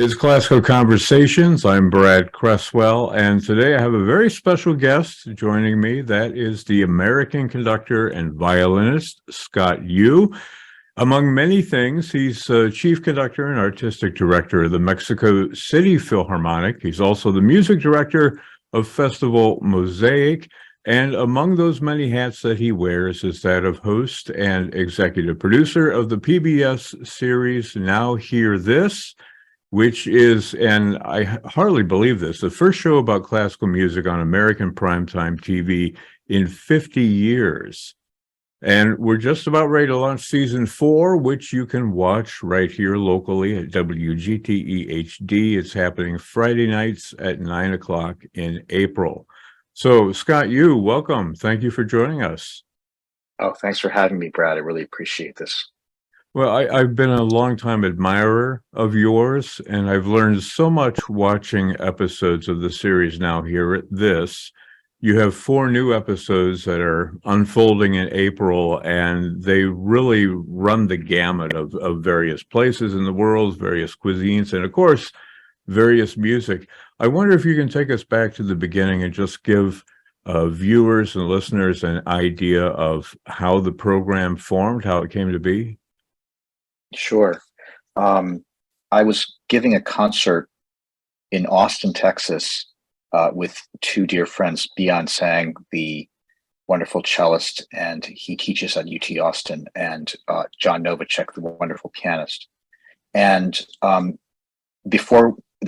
It's Classical Conversations. I'm Brad Cresswell, and today I have a very special guest joining me. That is the American conductor and violinist, Scott Yoo. Among many things, he's chief conductor and artistic director of the Mexico City Philharmonic. He's also the music director of Festival Mosaic. And among those many hats that he wears is that of host and executive producer of the PBS series Now Hear This, which is, and I hardly believe this, the first show about classical music on American primetime TV in 50 years. And we're just about ready to launch season 4, which you can watch right here locally at WGTE HD. It's happening Friday nights at 9 o'clock in April. So, Scott Yoo, welcome. Thank you for joining us. Oh, thanks for having me, Brad. I really appreciate this. Well, I've been a longtime admirer of yours, and I've learned so much watching episodes of the series Now Hear This. You have 4 new episodes that are unfolding in April, and they really run the gamut of various places in the world, various cuisines, and of course, various music. I wonder if you can take us back to the beginning and just give viewers and listeners an idea of how the program formed, how it came to be. Sure. I was giving a concert in Austin, Texas, with 2 dear friends, Beyond Sang, the wonderful cellist, and he teaches at UT Austin, and John Novacek, the wonderful pianist. And the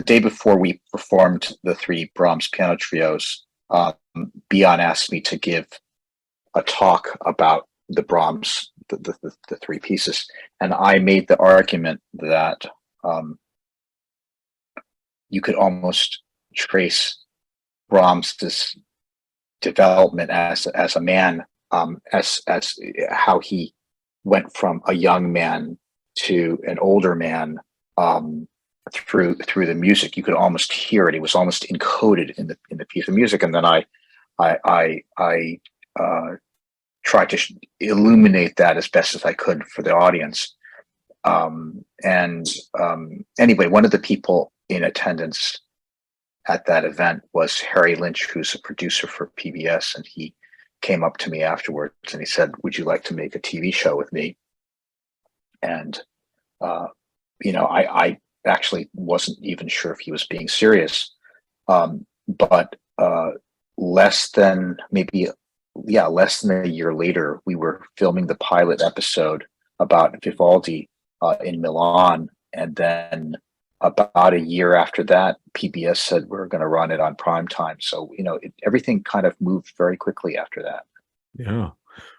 day before we performed the 3 Brahms piano trios, Beyond asked me to give a talk about the Brahms, the 3 pieces, and I made the argument that you could almost trace Brahms's development as a man, as how he went from a young man to an older man through the music. You could almost hear it; it was almost encoded in the piece of music. And then I tried to illuminate that as best as I could for the audience. Anyway, one of the people in attendance at that event was Harry Lynch, who's a producer for PBS, and he came up to me afterwards and he said, "Would you like to make a TV show with me?" And I actually wasn't even sure if he was being serious, but less than a year later, we were filming the pilot episode about Vivaldi in Milan. And then about a year after that, PBS said we're going to run it on prime time. So, everything kind of moved very quickly after that. Yeah.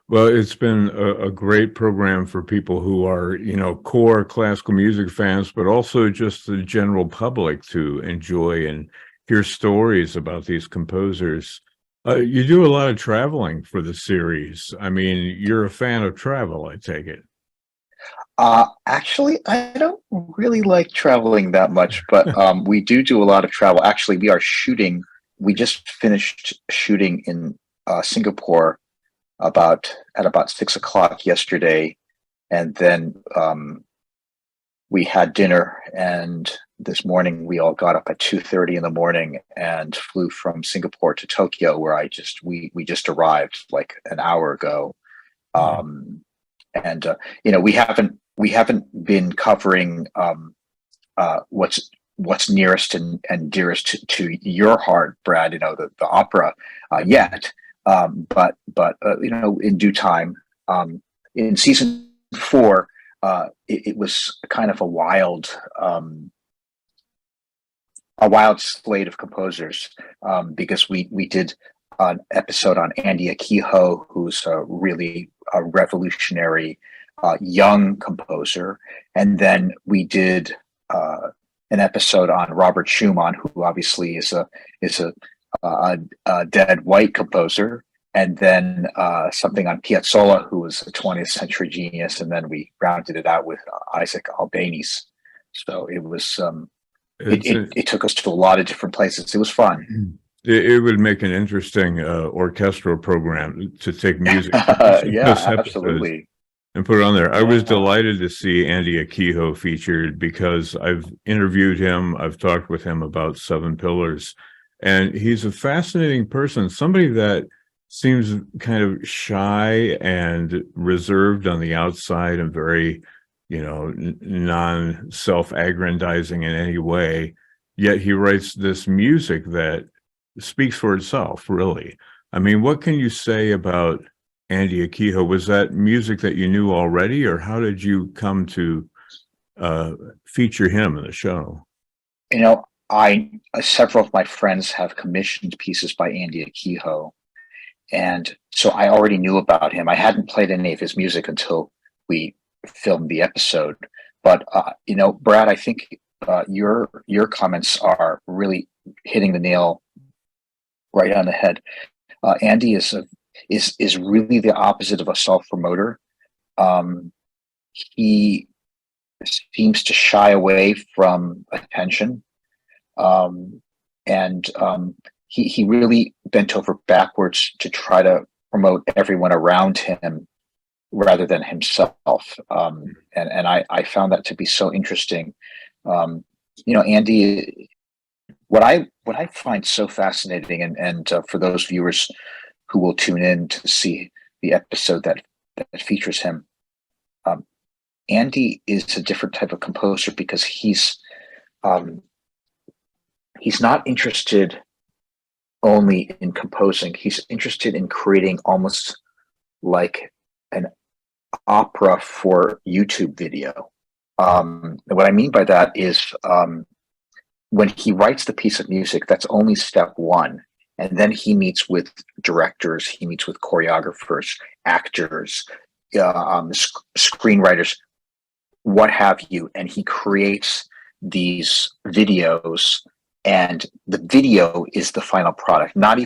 Well, it's been a great program for people who are, core classical music fans, but also just the general public to enjoy and hear stories about these composers. You do a lot of traveling for the series. I mean, you're a fan of travel, I take it. Actually, I don't really like traveling that much, but we do a lot of travel. Actually, we just finished shooting in Singapore at about 6 o'clock yesterday. And then we had dinner, and this morning we all got up at 2:30 in the morning and flew from Singapore to Tokyo, where we just arrived like an hour ago. We haven't been covering what's nearest and dearest to your heart, Brad, the opera yet, but in due time. In season 4, it was kind of a wild slate of composers, because we did an episode on Andy Akiho, who's really a revolutionary young composer, and then we did an episode on Robert Schumann, who obviously is a dead white composer, and then something on Piazzolla, who was a 20th century genius, and then we rounded it out with Isaac Albéniz. So it was it took us to a lot of different places. It was fun. It would make an interesting orchestral program to take music. Yeah, absolutely. and put it on there. I was Yeah. delighted to see Andy Akiho featured because I've interviewed him. I've talked with him about Seven Pillars, and he's a fascinating person, somebody that seems kind of shy and reserved on the outside and very, non-self-aggrandizing in any way. Yet he writes this music that speaks for itself, really. I mean, what can you say about Andy Akiho? Was that music that you knew already, or how did you come to feature him in the show? I several of my friends have commissioned pieces by Andy Akiho, and so I already knew about him. I hadn't played any of his music until we filmed the episode. But Brad, I think your comments are really hitting the nail right on the head. Andy is really the opposite of a self-promoter. He seems to shy away from attention, and he really bent over backwards to try to promote everyone around him rather than himself. And I found that to be so interesting. Andy, what I find so fascinating, and for those viewers who will tune in to see the episode that features him, Andy is a different type of composer because he's not interested only in composing. He's interested in creating almost like an opera for YouTube video. What I mean by that is when he writes the piece of music, that's only step one. And then he meets with directors, he meets with choreographers, actors, screenwriters, what have you. And he creates these videos, and the video is the final product, not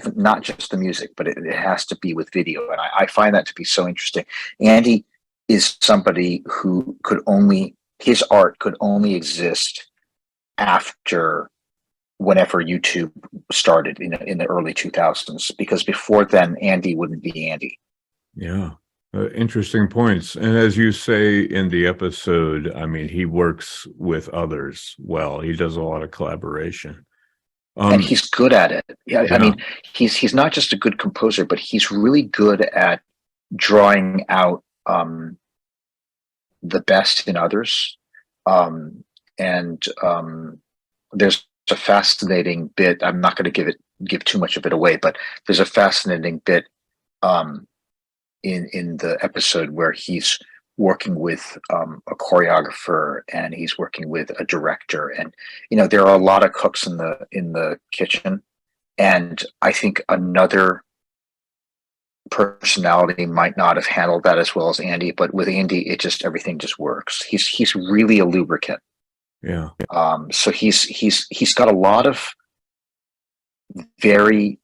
just the music, but it has to be with video. And I find that to be so interesting. Andy is somebody who his art could only exist after whenever YouTube started in the early 2000s, because before then, Andy wouldn't be Andy. Yeah. Interesting points. And as you say in the episode, I mean, he works with others well. He does a lot of collaboration. And he's good at it. Yeah. Yeah. I mean, he's not just a good composer, but he's really good at drawing out the best in others. There's a fascinating bit. I'm not going to give too much of it away, but there's a fascinating bit in the episode where he's working with a choreographer and he's working with a director, and there are a lot of cooks in the kitchen, and I think another personality might not have handled that as well as Andy, but with Andy, everything just works. He's really a lubricant. Yeah. So he's got a lot of very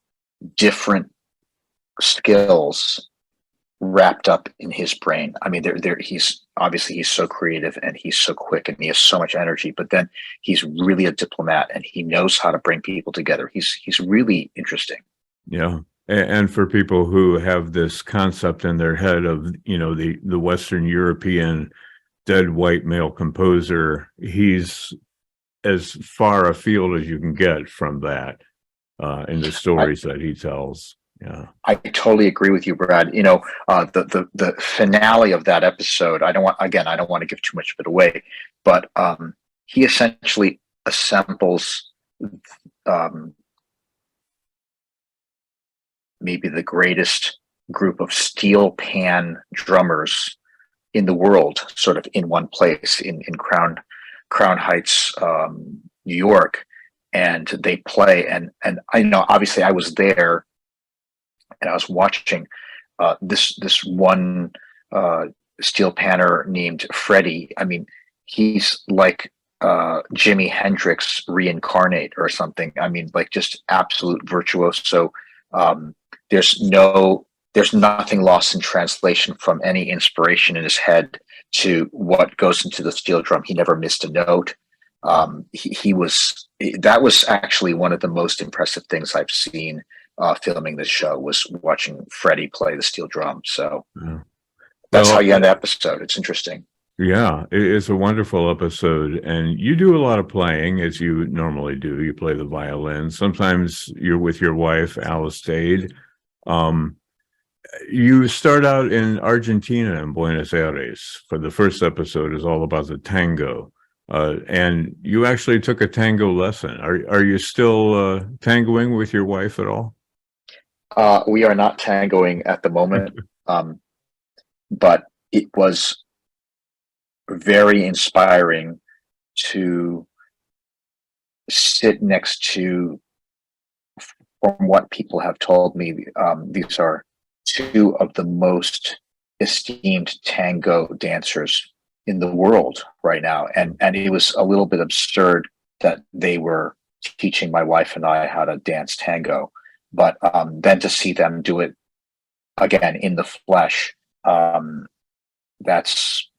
different skills wrapped up in his brain. I mean, he's so creative and he's so quick and he has so much energy, but then he's really a diplomat and he knows how to bring people together. He's really interesting. Yeah. And for people who have this concept in their head of, the Western European dead white male composer, he's as far afield as you can get from that in the stories that he tells. Yeah, I totally agree with you, Brad. The finale of that episode, I don't want to give too much of it away, but he essentially assembles maybe the greatest group of steel pan drummers in the world, sort of in one place in Crown Heights, New York, and they play. And I know, obviously, I was there. And I was watching this one steel panner named Freddie. I mean, he's like Jimi Hendrix reincarnate or something. I mean, like just absolute virtuoso. There's nothing lost in translation from any inspiration in his head to what goes into the steel drum. He never missed a note. That was actually one of the most impressive things I've seen filming this show, was watching Freddie play the steel drum. So That's how Well, you end the episode. It's interesting. yeah, it's a wonderful episode, and you do a lot of playing as you normally do. You play the violin. Sometimes you're with your wife, Alice Dade. Um, you start out in Argentina in Buenos Aires. For the first episode is all about the tango, and you actually took a tango lesson. Are you still tangoing with your wife at all? We are not tangoing at the moment, but it was very inspiring to sit next to, from what people have told me, these are two of the most esteemed tango dancers in the world right now. And it was a little bit absurd that they were teaching my wife and I how to dance tango. But then to see them do it again in the flesh, that's,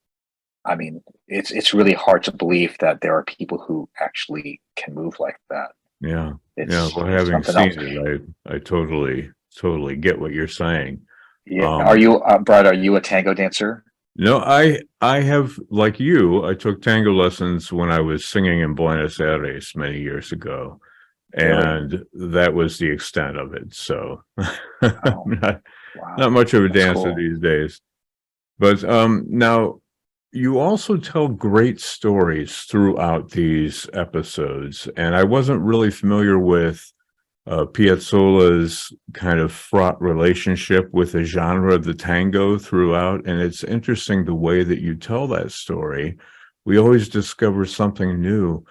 I mean, it's really hard to believe that there are people who actually can move like that. Yeah, yeah. It's Well, having something seen else. it, I totally get what you're saying. Yeah. Are Um, you, Brad? Are you a tango dancer? no, I have, like you, I took tango lessons when I was singing in Buenos Aires many years ago, Really? and that was the extent of it. So, Oh, not wow. not much of a That's dancer cool. these days. But now you also tell great stories throughout these episodes, and I wasn't really familiar with Piazzolla's kind of fraught relationship with the genre of the tango throughout. And it's interesting the way that you tell that story. We always discover something new.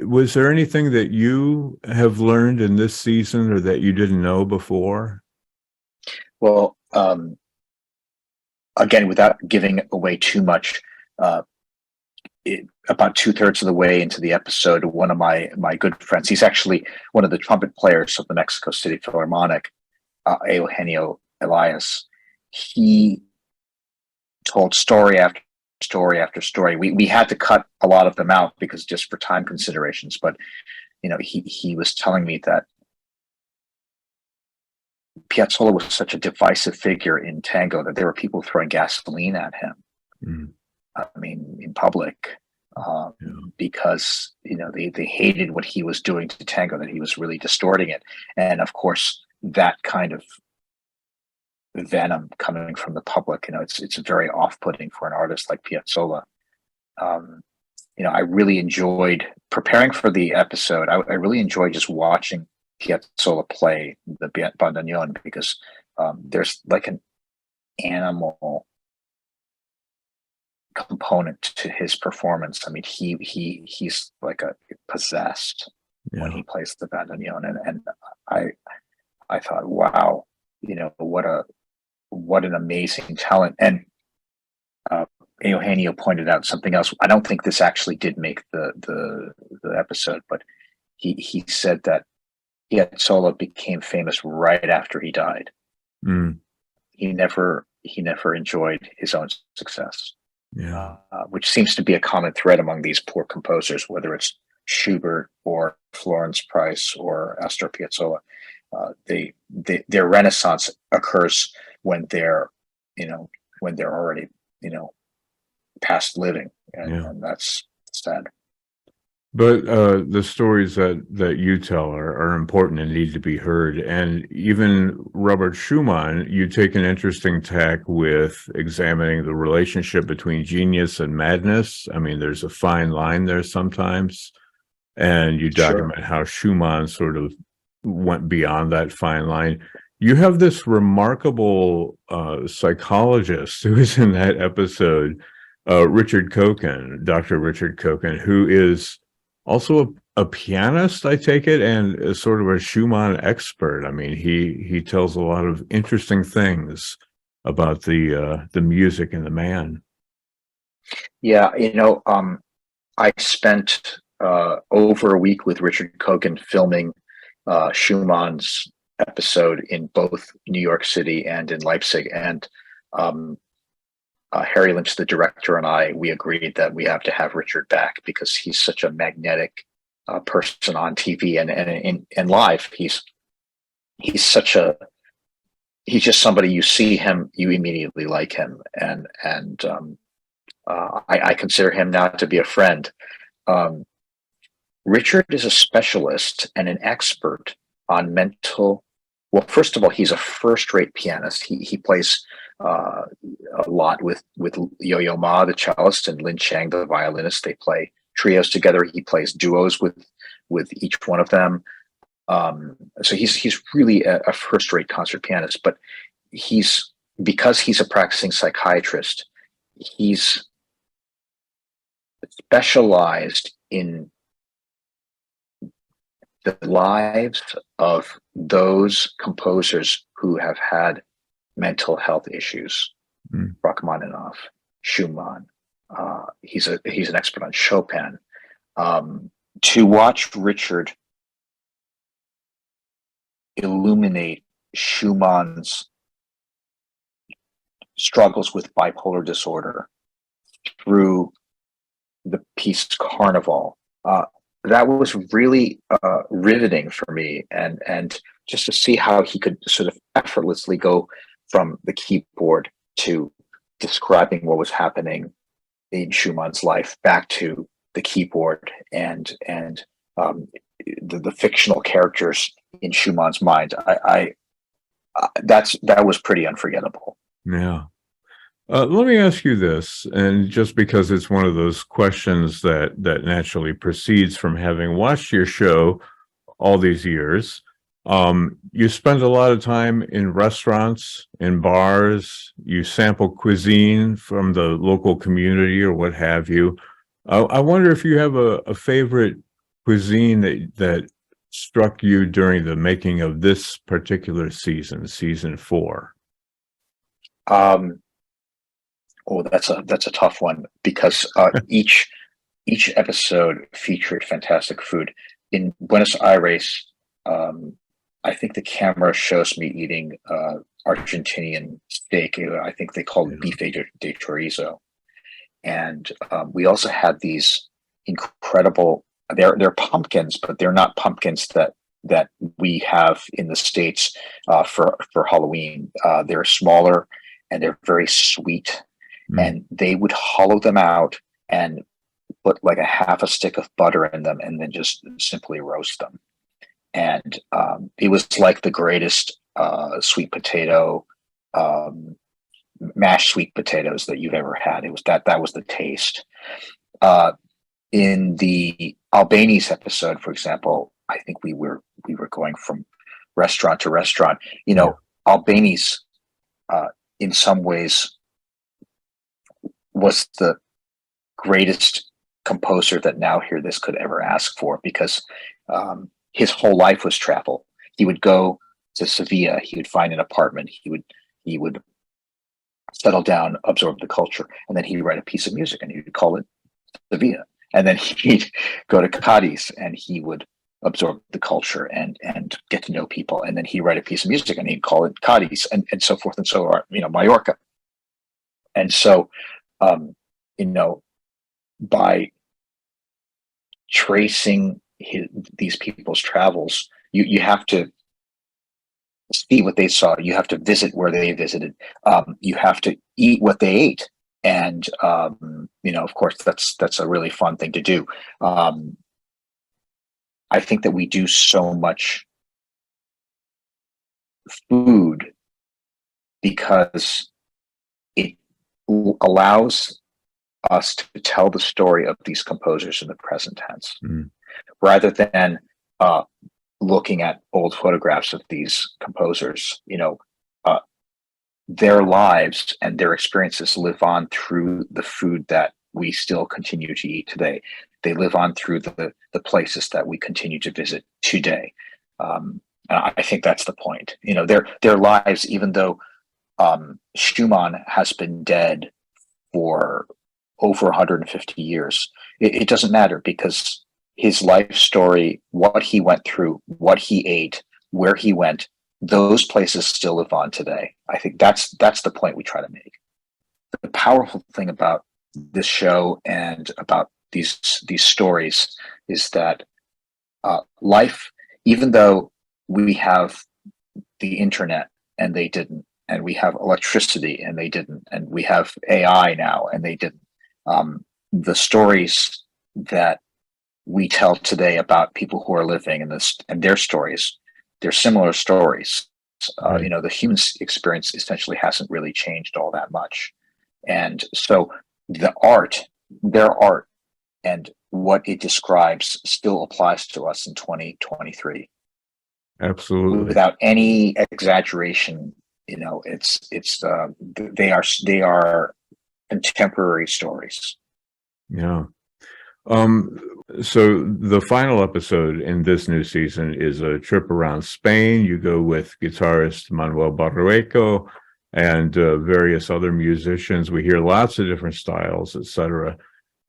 Was there anything that you have learned in this season or that you didn't know before? Well, again, without giving away too much, uh, about 2/3 of the way into the episode, one of my good friends, he's actually one of the trumpet players of the Mexico City Philharmonic, Eugenio Elias. He told story after story after story. We had to cut a lot of them out because just for time considerations. But he was telling me that Piazzolla was such a divisive figure in tango that there were people throwing gasoline at him. Mm, I mean, in public, yeah, because they hated what he was doing to tango, that he was really distorting it, and of course that kind of venom coming from the public, it's very off-putting for an artist like Piazzolla. Um, I really enjoyed preparing for the episode. I really enjoyed just watching Piazzolla play the bandoneon because there's like an animal component to his performance. I mean, he's like a possessed when yeah, he plays the bandoneon, and I thought, wow, what an amazing talent. And uh, Eugenio pointed out something else. I don't think this actually did make the episode, but he said that Piazzolla became famous right after he died. mm, He never enjoyed his own success, yeah, which seems to be a common thread among these poor composers, whether it's Schubert or Florence Price or Astor Piazzolla. Their renaissance occurs when you know, they're already, past living, yeah. and that's sad. But the stories that you tell are important and need to be heard. And even Robert Schumann, you take an interesting tack with examining the relationship between genius and madness. I mean, there's a fine line there sometimes. And you Sure. document how Schumann sort of went beyond that fine line. You have this remarkable psychologist who is in that episode, Richard Koken, Dr. Richard Koken, who is also a pianist, I take it, and is sort of a Schumann expert. I mean, he tells a lot of interesting things about the music and the man. Yeah, I spent over a week with Richard Kogan filming Schumann's episode in both New York City and in Leipzig. And um, Harry Lynch, the director, and we agreed that we have to have Richard back because he's such a magnetic person on TV and live. He's such a he's just somebody, you see him, you immediately like him, and I consider him now to be a friend. Um, Richard is a specialist and an expert on mental. Well, first of all, he's a first-rate pianist. He plays a lot with Yo-Yo Ma, the cellist, and Lin Chang, the violinist. They play trios together. He plays duos with each one of them. So he's really a first-rate concert pianist. But because he's a practicing psychiatrist, he's specialized in the lives of those composers who have had mental health issues. Rachmaninoff, Schumann. He's an expert on Chopin. To watch Richard illuminate Schumann's struggles with bipolar disorder through the piece Carnival, that was really riveting for me, and just to see how he could sort of effortlessly go from the keyboard to describing what was happening in Schumann's life back to the keyboard and the fictional characters in Schumann's mind. That was pretty unforgettable. Yeah. Let me ask you this, and just because it's one of those questions that naturally proceeds from having watched your show all these years, you spend a lot of time in restaurants, in bars, you sample cuisine from the local community or what have you. I wonder if you have a favorite cuisine that struck you during the making of this particular season 4. Oh, that's a tough one, because each episode featured fantastic food. In Buenos Aires, I think the camera shows me eating Argentinian steak. I think they call it bife de chorizo, and we also had these incredible. They're pumpkins, but they're not pumpkins that we have in the States for Halloween. They're smaller and they're very sweet. And they would hollow them out and put like a half a stick of butter in them and then just simply roast them. And it was like the greatest sweet potato, mashed sweet potatoes that you've ever had. It was that was the taste. In the Albanese episode, for example, I think we were going from restaurant to restaurant. You know, Albanese in some ways was the greatest composer that Now Hear This could ever ask for, because his whole life was travel. He would go to Sevilla, he would find an apartment, he would settle down, absorb the culture, and then he'd write a piece of music and he'd call it Sevilla. And then he'd go to Cadiz and he would absorb the culture and get to know people. And then he'd write a piece of music and he'd call it Cadiz, and so forth and so on, Mallorca. And so by tracing these people's travels, you have to see what they saw. You have to visit where they visited. You have to eat what they ate, and of course, that's a really fun thing to do. I think that we do so much food because it allows us to tell the story of these composers in the present tense, rather than looking at old photographs of these composers. Their lives and their experiences live on through the food that we still continue to eat today. They live on through the places that we continue to visit today. And I think that's the point. Their lives, even though Schumann has been dead for over 150 years, it doesn't matter, because his life story, what he went through, what he ate, where he went, those places still live on today. I think that's the point we try to make. The powerful thing about this show and about these stories is that life, even though we have the internet and they didn't. And we have electricity and they didn't. And we have AI now and they didn't. The stories that we tell today about people who are living in this and their stories, they're similar stories. Right. The human experience essentially hasn't really changed all that much. And so their art and what it describes still applies to us in 2023. Absolutely. Without any exaggeration, they are contemporary stories. Yeah. So the final episode in this new season is a trip around Spain. You go with guitarist Manuel Barrueco and various other musicians. We hear lots of different styles, etc.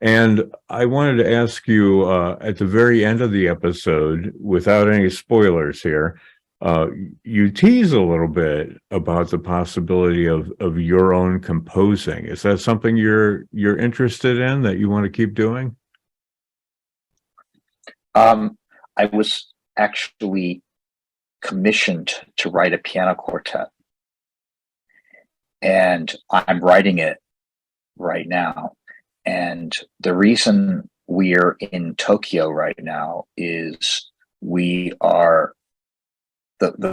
And I wanted to ask you at the very end of the episode, without any spoilers here, you tease a little bit about the possibility of your own composing. Is that something you're interested in, that you want to keep doing? I was actually commissioned to write a piano quartet, and I'm writing it right now. And the reason we're in Tokyo right now is the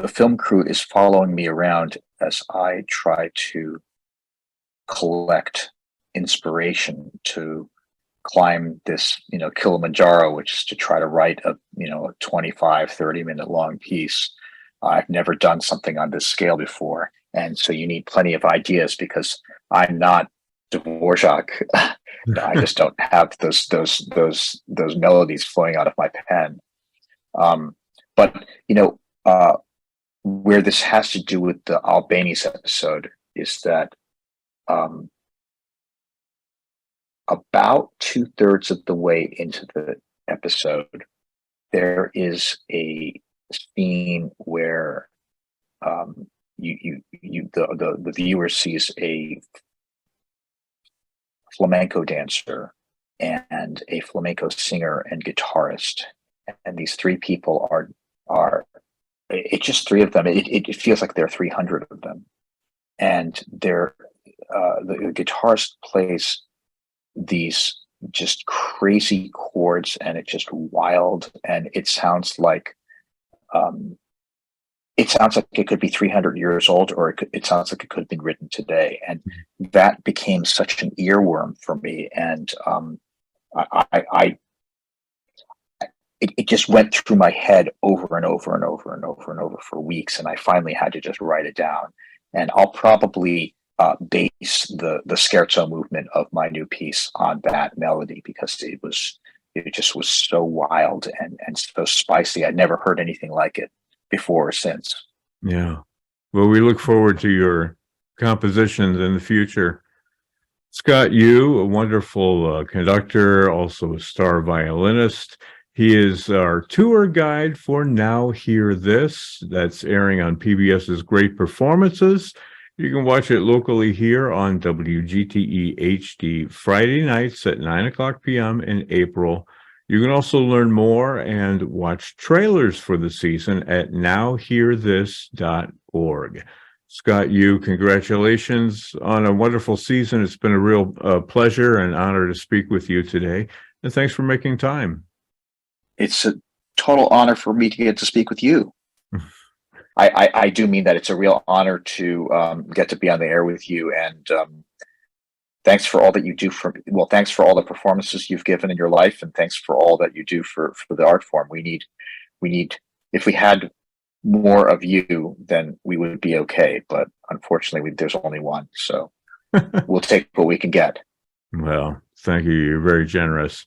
film crew is following me around as I try to collect inspiration to climb this, Kilimanjaro, which is to try to write a 25, 30-minute long piece. I've never done something on this scale before. And so you need plenty of ideas because I'm not Dvorak. I just don't have those melodies flowing out of my pen. But where this has to do with the Albanese episode is that about 2/3 of the way into the episode, there is a scene where the viewer sees a flamenco dancer and a flamenco singer and guitarist, and these three people are it's just three of them. It feels like there are 300 of them, and the guitarist plays these just crazy chords, and it's just wild, and it sounds like it could be 300 years old, or it sounds like it could have been written today. And that became such an earworm for me. And it just went through my head over and over and over and over and over for weeks. And I finally had to just write it down. And I'll probably base the scherzo movement of my new piece on that melody, because it just was so wild and so spicy. I'd never heard anything like it before or since. Yeah. Well, we look forward to your compositions in the future. Scott Yoo, a wonderful conductor, also a star violinist. He is our tour guide for Now Hear This. That's airing on PBS's Great Performances. You can watch it locally here on WGTE HD Friday nights at 9:00 p.m. in April. You can also learn more and watch trailers for the season at nowhearthis.org. Scott Yoo, congratulations on a wonderful season. It's been a real pleasure and honor to speak with you today. And thanks for making time. It's a total honor for me to get to speak with you. I do mean that. It's a real honor to get to be on the air with you, and thanks for all that you do thanks for all the performances you've given in your life, and thanks for all that you do for the art form. We need, if we had more of you, then we would be okay. But unfortunately, there's only one, so we'll take what we can get. Well, thank you. You're very generous.